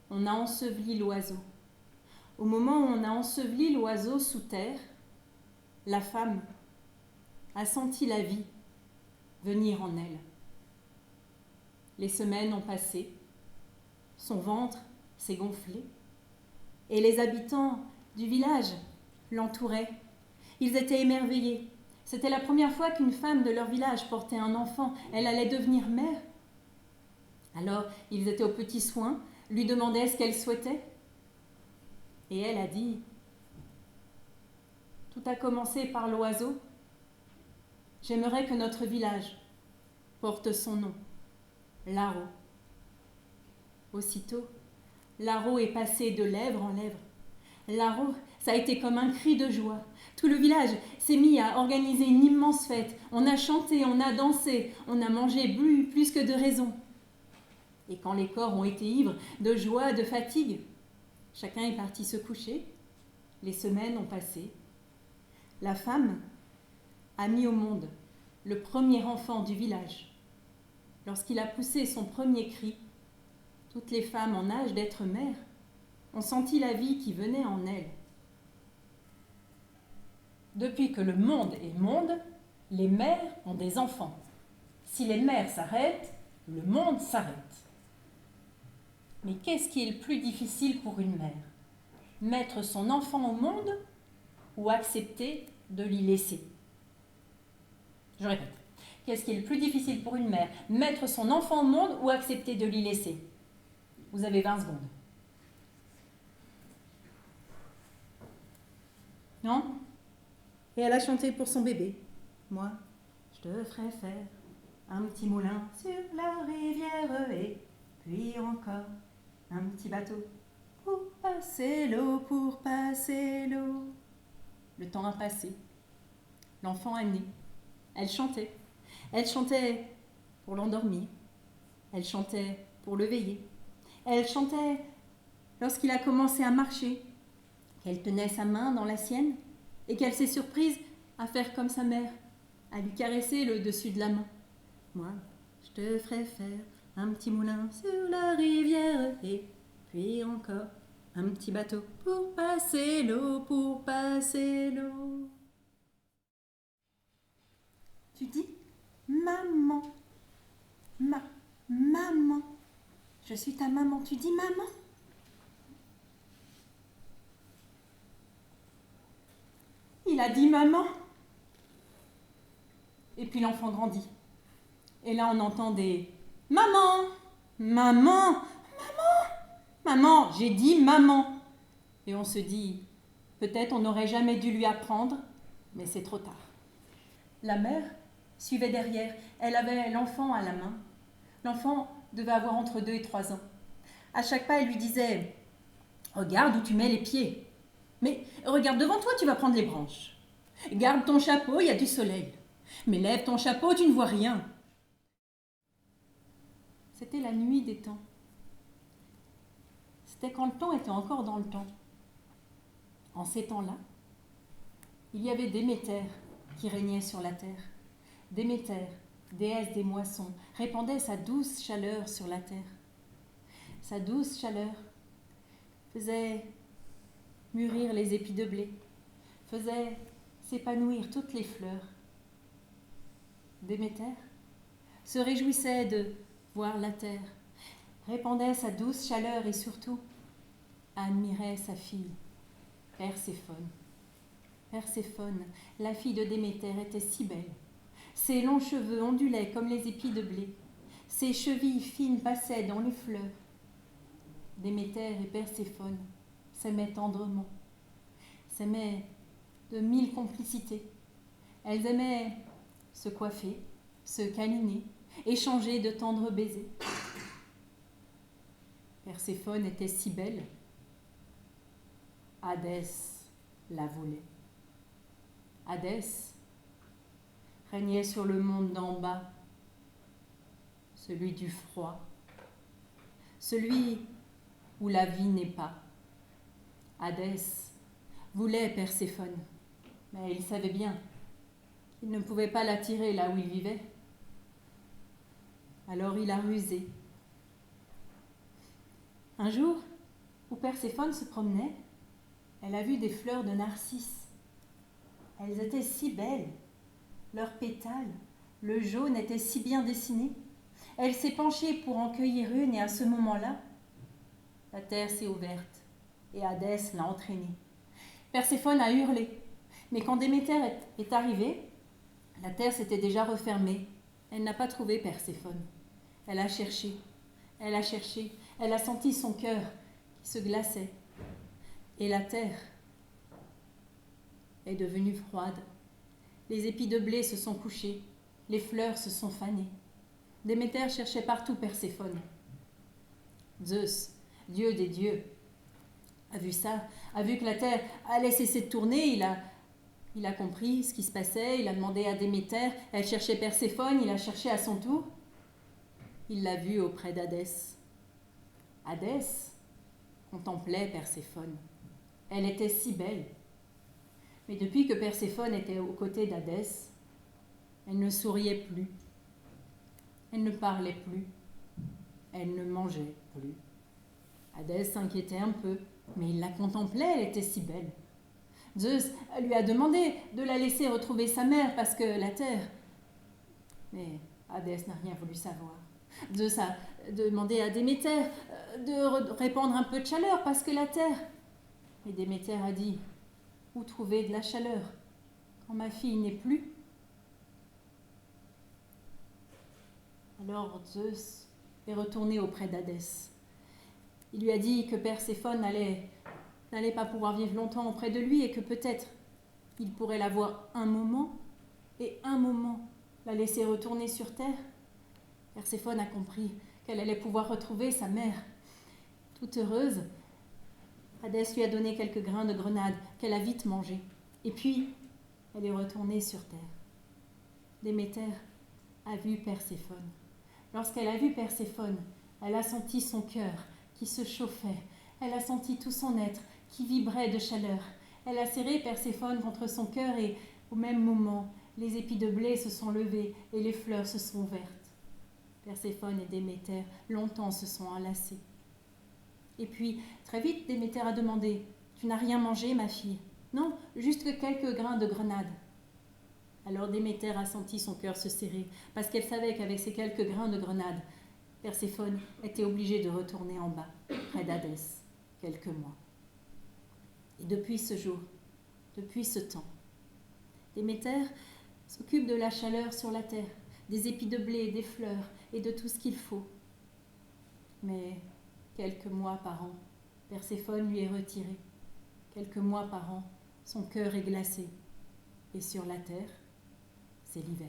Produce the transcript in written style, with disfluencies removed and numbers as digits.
on a enseveli l'oiseau. Au moment où on a enseveli l'oiseau sous terre, la femme a senti la vie venir en elle. Les semaines ont passé, son ventre s'est gonflé, et les habitants du village l'entouraient. Ils étaient émerveillés. C'était la première fois qu'une femme de leur village portait un enfant. Elle allait devenir mère. Alors, ils étaient aux petits soins, lui demandaient ce qu'elle souhaitait. Et elle a dit, tout a commencé par l'oiseau. J'aimerais que notre village porte son nom, Laro. Aussitôt, Laro est passé de lèvre en lèvre. Laro, ça a été comme un cri de joie. Tout le village s'est mis à organiser une immense fête. On a chanté, on a dansé, on a mangé plus que de raison. Et quand les corps ont été ivres de joie, de fatigue, chacun est parti se coucher. Les semaines ont passé. La femme a mis au monde le premier enfant du village. Lorsqu'il a poussé son premier cri, toutes les femmes en âge d'être mères ont senti la vie qui venait en elles. Depuis que le monde est monde, les mères ont des enfants. Si les mères s'arrêtent, le monde s'arrête. Mais qu'est-ce qui est le plus difficile pour une mère? Mettre son enfant au monde ou accepter de l'y laisser? Je répète. Qu'est-ce qui est le plus difficile pour une mère? Mettre son enfant au monde ou accepter de l'y laisser? Vous avez 20 secondes. Non? Et elle a chanté pour son bébé. Moi, je te ferai faire un petit moulin sur la rivière et puis encore un petit bateau pour passer l'eau, pour passer l'eau. Le temps a passé. L'enfant est né. Elle chantait. Elle chantait pour l'endormir. Elle chantait pour le veiller. Elle chantait lorsqu'il a commencé à marcher, qu'elle tenait sa main dans la sienne et qu'elle s'est surprise à faire comme sa mère, à lui caresser le dessus de la main. Moi, je te ferai faire un petit moulin sur la rivière et puis encore un petit bateau pour passer l'eau, pour passer l'eau. Tu dis maman, maman, je suis ta maman, tu dis maman. Il a dit maman. Et puis l'enfant grandit. Et là on entend des maman, maman, maman, maman, j'ai dit maman. Et on se dit, peut-être on n'aurait jamais dû lui apprendre, mais c'est trop tard. La mère suivait derrière, elle avait l'enfant à la main. L'enfant devait avoir entre 2 et 3 ans. À chaque pas, elle lui disait, regarde où tu mets les pieds. Mais regarde devant toi, tu vas prendre les branches. Garde ton chapeau, il y a du soleil. Mais lève ton chapeau, tu ne vois rien. C'était la nuit des temps. C'était quand le temps était encore dans le temps. En ces temps-là, il y avait Déméter qui régnait sur la terre. Déméter, déesse des moissons, répandait sa douce chaleur sur la terre. Sa douce chaleur faisait mûrir les épis de blé, faisait s'épanouir toutes les fleurs. Déméter se réjouissait de voir la terre, répandait sa douce chaleur et surtout admirait sa fille, Perséphone. Perséphone, la fille de Déméter, était si belle. Ses longs cheveux ondulaient comme les épis de blé. Ses chevilles fines passaient dans les fleurs. Déméter et Perséphone s'aimaient tendrement, s'aimaient de 1000 complicités. Elles aimaient se coiffer, se câliner, échanger de tendres baisers. Perséphone était si belle, Hadès la voulait. Hadès régnait sur le monde d'en bas, celui du froid, celui où la vie n'est pas. Hadès voulait Perséphone, mais il savait bien qu'il ne pouvait pas l'attirer là où il vivait. Alors il a rusé. Un jour, où Perséphone se promenait, elle a vu des fleurs de narcisses. Elles étaient si belles, leurs pétales, le jaune était si bien dessiné. Elle s'est penchée pour en cueillir une et à ce moment-là, la terre s'est ouverte et Hadès l'a entraînée. Perséphone a hurlé, mais quand Déméter est arrivée, la terre s'était déjà refermée. Elle n'a pas trouvé Perséphone. Elle a cherché, elle a cherché, elle a senti son cœur qui se glaçait. Et la terre est devenue froide. Les épis de blé se sont couchés, les fleurs se sont fanées. Déméter cherchait partout Perséphone. Zeus, dieu des dieux, a vu ça, a vu que la terre allait cesser de tourner, il a compris ce qui se passait, il a demandé à Déméter, elle cherchait Perséphone, il a cherché à son tour. Il l'a vue auprès d'Hadès. Hadès contemplait Perséphone. Elle était si belle. Mais depuis que Perséphone était aux côtés d'Hadès, elle ne souriait plus. Elle ne parlait plus. Elle ne mangeait plus. Hadès s'inquiétait un peu, mais il la contemplait, elle était si belle. Zeus lui a demandé de la laisser retrouver sa mère parce que la terre... Mais Hadès n'a rien voulu savoir. Zeus a demandé à Déméter de répandre un peu de chaleur parce que la terre... Et Déméter a dit, où trouver de la chaleur quand ma fille n'est plus? Alors Zeus est retourné auprès d'Hadès. Il lui a dit que Perséphone n'allait pas pouvoir vivre longtemps auprès de lui et que peut-être il pourrait la voir un moment et un moment la laisser retourner sur terre. Perséphone a compris qu'elle allait pouvoir retrouver sa mère. Toute heureuse, Hadès lui a donné quelques grains de grenade qu'elle a vite mangés. Et puis, elle est retournée sur terre. Déméter a vu Perséphone. Lorsqu'elle a vu Perséphone, elle a senti son cœur qui se chauffait. Elle a senti tout son être qui vibrait de chaleur. Elle a serré Perséphone contre son cœur et, au même moment, les épis de blé se sont levés et les fleurs se sont ouvertes. Perséphone et Déméter, longtemps, se sont enlacés. Et puis, très vite, Déméter a demandé « Tu n'as rien mangé, ma fille ?»« Non, juste que quelques grains de grenade. » Alors Déméter a senti son cœur se serrer, parce qu'elle savait qu'avec ces quelques grains de grenade, Perséphone était obligée de retourner en bas, près d'Hadès, quelques mois. Et depuis ce jour, depuis ce temps, Déméter s'occupe de la chaleur sur la terre, des épis de blé, des fleurs et de tout ce qu'il faut. Mais quelques mois par an, Perséphone lui est retirée. Quelques mois par an, son cœur est glacé. Et sur la terre, c'est l'hiver.